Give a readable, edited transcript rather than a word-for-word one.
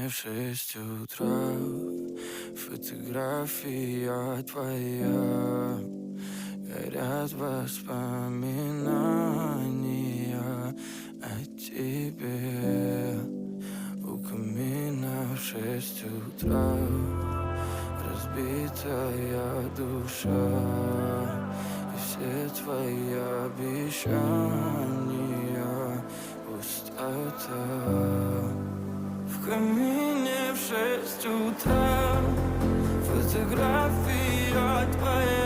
в 6 утра. Фотография твоя, горят воспоминания о тебе. У камина в 6 утра, разбитая душа, и все твои обещания пустота. В камине в 6 утра, фотография твоя,